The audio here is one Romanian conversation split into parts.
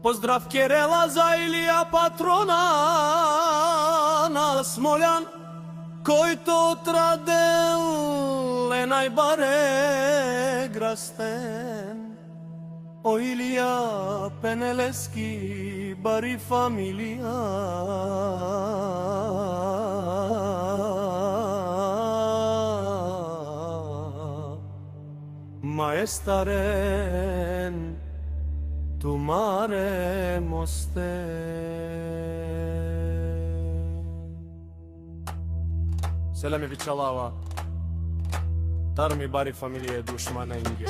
Поздрав Керела за Илија патрона на Смолјан, којто отрадел е најбаре грастен. О Илија Пенелески бари фамилија, маестарен tu mare moste. Selam Vicalava, dar mi bari familie dușmana inge.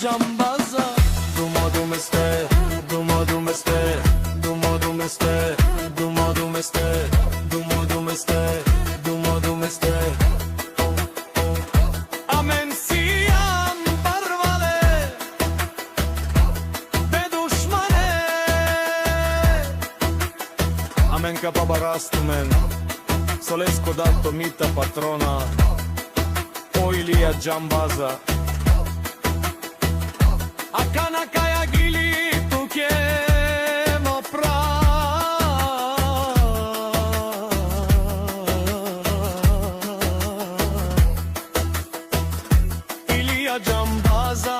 Jambaza, dumodumeste, dumodumeste, dumodumeste, dumodumeste, dumodumeste, dumodumeste. Amen siam barvale, bedushmane. Amen kapabarastumen, solesko dato mita patrona, o Ilија Jambaza. Akana kaya gili tu kemo pra. Ilија Jambaza,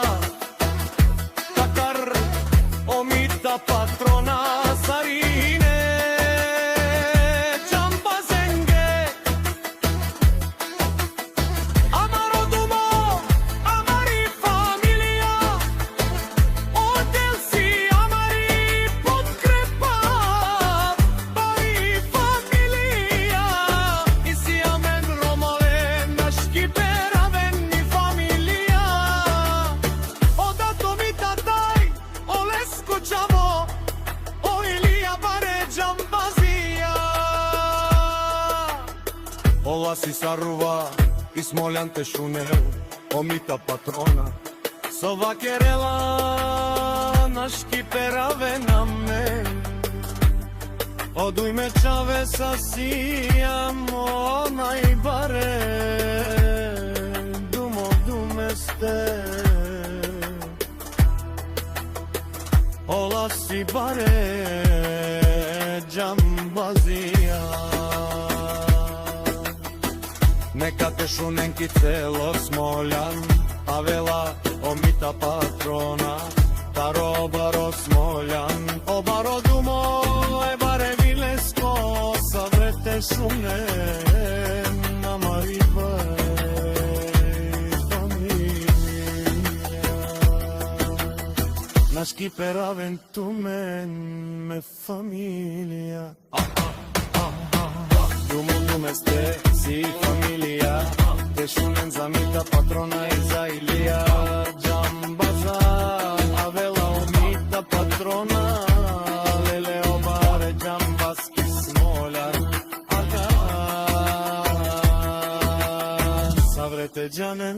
takar omita patrona sarine. Jambazenge, amaro dumo, amari familia. Ова си сарува и Смолјан те шунел, омита патрона. Со вакерела на шкипераве на мен. Одуј ме чаве са сијам, о најбаре думесте. Ола си баре Джамбазија. Нека те шуненки цело Смолјан, а вела омита патрона, таро баро Смолјан, о баро думо е баре вилеско, саврете шунен, амари баре фамилија. На шкиперавен тумен ме фамилија. Dumesте si familia, te shunen za mita patrona i za Ilија Jambaza, avela omita patrona, lele obare Jambaski Smolјan, aga savrete džane.